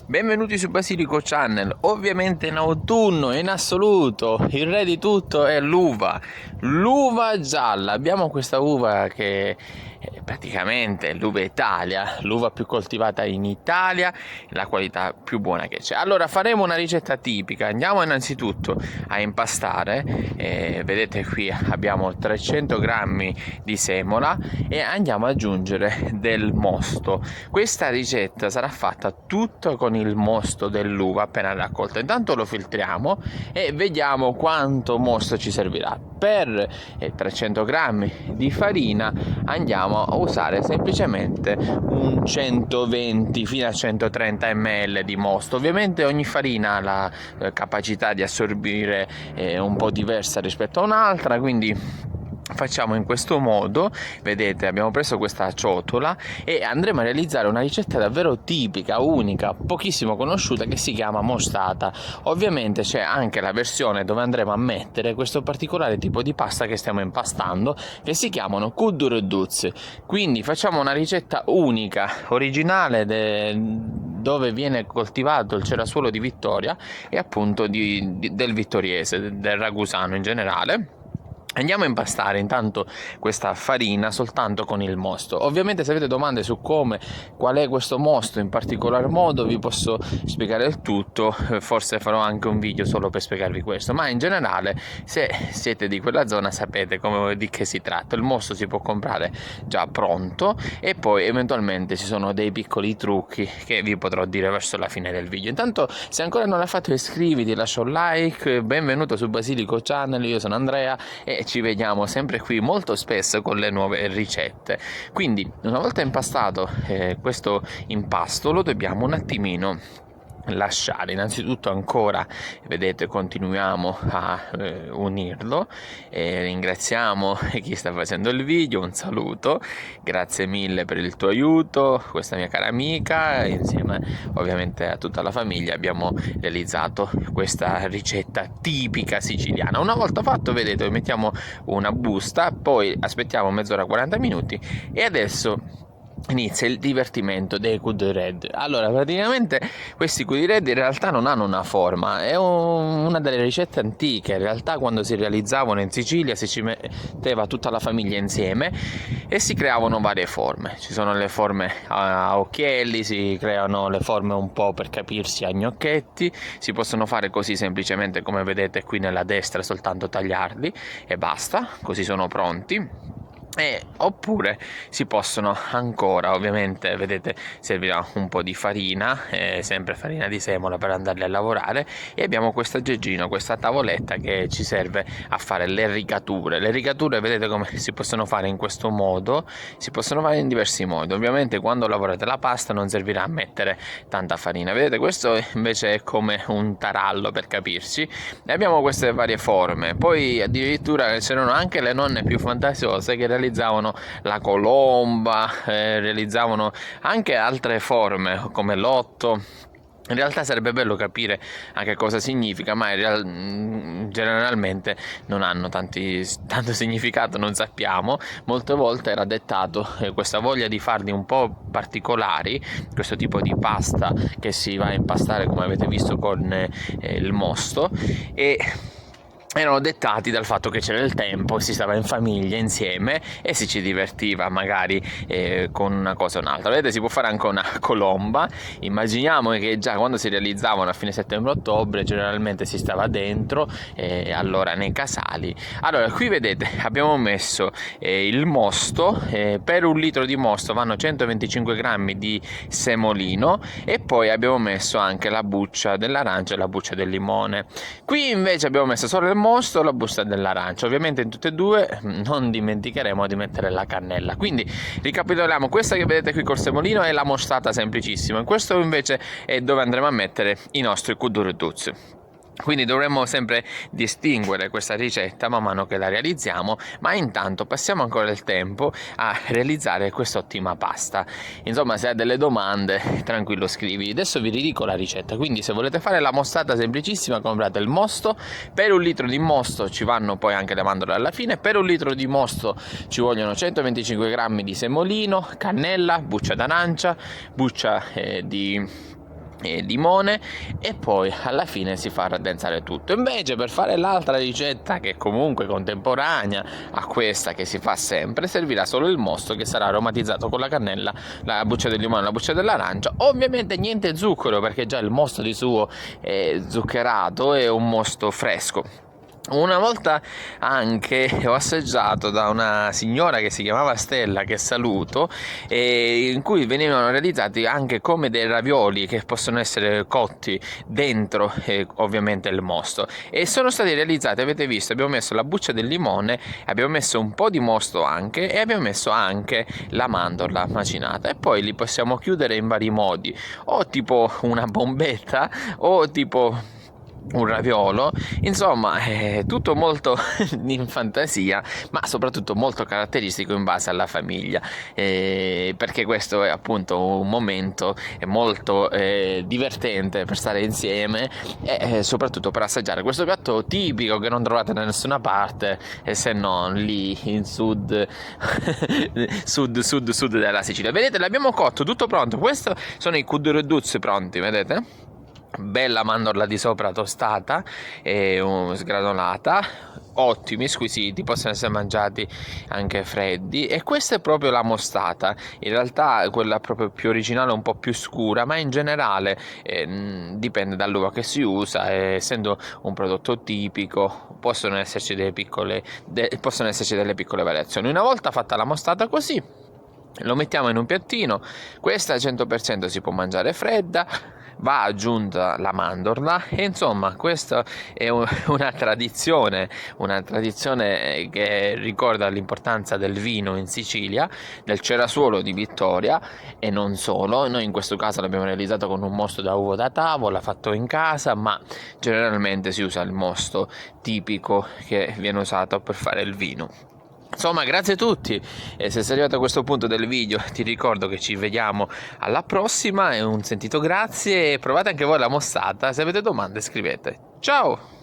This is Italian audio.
Benvenuti su Basilico Channel. Ovviamente in autunno, in assoluto, il re di tutto è l'uva gialla. Abbiamo questa uva che è praticamente l'uva Italia, l'uva più coltivata in Italia, la qualità più buona che c'è. Allora faremo una ricetta tipica. Andiamo innanzitutto a impastare, vedete qui abbiamo 300 grammi di semola e andiamo ad aggiungere del mosto. Questa ricetta sarà fatta tutta con il mosto dell'uva appena raccolta. Intanto lo filtriamo e vediamo quanto mosto ci servirà. Per 300 grammi di farina andiamo a usare semplicemente un 120 fino a 130 ml di mosto. Ovviamente ogni farina ha la capacità di assorbire un po' diversa rispetto a un'altra, quindi facciamo in questo modo. Vedete, abbiamo preso questa ciotola e andremo a realizzare una ricetta davvero tipica, unica, pochissimo conosciuta, che si chiama mostata. Ovviamente c'è anche la versione dove andremo a mettere questo particolare tipo di pasta che stiamo impastando, che si chiamano kuduruduz. Quindi facciamo una ricetta unica, originale, dove viene coltivato il cerasuolo di Vittoria e appunto del vittoriese, del ragusano in generale. Andiamo a impastare intanto questa farina soltanto con il mosto. Ovviamente se avete domande su qual è questo mosto in particolar modo, vi posso spiegare il tutto, forse farò anche un video solo per spiegarvi questo, ma in generale se siete di quella zona sapete di che si tratta. Il mosto si può comprare già pronto e poi eventualmente ci sono dei piccoli trucchi che vi potrò dire verso la fine del video. Intanto se ancora non l'hai fatto iscriviti, lascia un like. Benvenuto su Basilico Channel, io sono Andrea e ci vediamo sempre qui molto spesso con le nuove ricette. Quindi una volta impastato questo impasto lo dobbiamo un attimino lasciare. Innanzitutto ancora, vedete, continuiamo a unirlo e ringraziamo chi sta facendo il video. Un saluto, grazie mille per il tuo aiuto, questa mia cara amica, insieme ovviamente a tutta la famiglia abbiamo realizzato questa ricetta tipica siciliana. Una volta fatto, vedete, mettiamo una busta, poi aspettiamo mezz'ora, 40 minuti e adesso inizia il divertimento dei Red. Allora, praticamente questi Red in realtà non hanno una forma, è una delle ricette antiche. In realtà quando si realizzavano in Sicilia si ci metteva tutta la famiglia insieme e si creavano varie forme. Ci sono le forme a occhielli, si creano le forme un po' per capirsi a gnocchetti, si possono fare così semplicemente come vedete qui nella destra, soltanto tagliarli e basta, così sono pronti. Oppure si possono ancora, ovviamente vedete, servirà un po' di farina, sempre farina di semola per andarli a lavorare, e abbiamo questo aggeggino, questa tavoletta che ci serve a fare le rigature. Le rigature vedete come si possono fare in questo modo, si possono fare in diversi modi. Ovviamente quando lavorate la pasta non servirà a mettere tanta farina, vedete, questo invece è come un tarallo per capirci, e abbiamo queste varie forme. Poi addirittura c'erano anche le nonne più fantasiose che realizzavano la colomba, realizzavano anche altre forme come l'otto. In realtà sarebbe bello capire anche cosa significa, ma generalmente non hanno tanto significato, non sappiamo. Molte volte era dettato questa voglia di farli un po' particolari, questo tipo di pasta che si va a impastare come avete visto con il mosto, e erano dettati dal fatto che c'era il tempo, si stava in famiglia insieme e si ci divertiva magari con una cosa o un'altra. Vedete, si può fare anche una colomba. Immaginiamo che già quando si realizzavano a fine settembre-ottobre generalmente si stava dentro, allora nei casali. Allora qui vedete abbiamo messo il mosto, per un litro di mosto vanno 125 grammi di semolino, e poi abbiamo messo anche la buccia dell'arancia e la buccia del limone. Qui invece abbiamo messo solo il mosto, la busta dell'arancia. Ovviamente in tutte e due non dimenticheremo di mettere la cannella. Quindi ricapitoliamo: questa che vedete qui col semolino è la mostata semplicissima, questo invece è dove andremo a mettere i nostri kuduruduz. Quindi dovremmo sempre distinguere questa ricetta man mano che la realizziamo, ma intanto passiamo ancora il tempo a realizzare quest'ottima pasta. Insomma, se hai delle domande, tranquillo, scrivi. Adesso vi ridico la ricetta. Quindi se volete fare la mostata semplicissima, comprate il mosto. Per un litro di mosto ci vanno poi anche le mandorle alla fine. Per un litro di mosto ci vogliono 125 grammi di semolino, cannella, buccia d'arancia, buccia di limone e poi alla fine si fa raddensare tutto. Invece per fare l'altra ricetta, che è comunque contemporanea a questa che si fa sempre, servirà solo il mosto, che sarà aromatizzato con la cannella, la buccia del limone, la buccia dell'arancia. Ovviamente niente zucchero, perché già il mosto di suo è zuccherato, è un mosto fresco. Una volta anche ho assaggiato da una signora che si chiamava Stella, che saluto, in cui venivano realizzati anche come dei ravioli che possono essere cotti dentro ovviamente il mosto, e sono stati realizzati, avete visto, abbiamo messo la buccia del limone, abbiamo messo un po' di mosto anche, e abbiamo messo anche la mandorla macinata, e poi li possiamo chiudere in vari modi, o tipo una bombetta o tipo un raviolo. Insomma, è tutto molto in fantasia, ma soprattutto molto caratteristico in base alla famiglia, perché questo è appunto un momento molto divertente per stare insieme, e soprattutto per assaggiare questo piatto tipico che non trovate da nessuna parte, se non lì in sud sud della Sicilia. Vedete, l'abbiamo cotto, tutto pronto. Questi sono i cuduruduz pronti, vedete? Bella mandorla di sopra tostata e sgranolata, ottimi, squisiti, possono essere mangiati anche freddi. E questa è proprio la mostata, in realtà quella proprio più originale, un po' più scura, ma in generale dipende dall'uva che si usa, essendo un prodotto tipico possono esserci delle piccole variazioni. Una volta fatta la mostata così, lo mettiamo in un piattino. Questa 100% si può mangiare fredda, va aggiunta la mandorla, e insomma questa è una tradizione che ricorda l'importanza del vino in Sicilia, del Cerasuolo di Vittoria, e non solo. Noi in questo caso l'abbiamo realizzato con un mosto da uvo da tavola fatto in casa, ma generalmente si usa il mosto tipico che viene usato per fare il vino. Insomma, grazie a tutti, e se sei arrivato a questo punto del video ti ricordo che ci vediamo alla prossima, e un sentito grazie, e provate anche voi la mostata. Se avete domande scrivete. Ciao!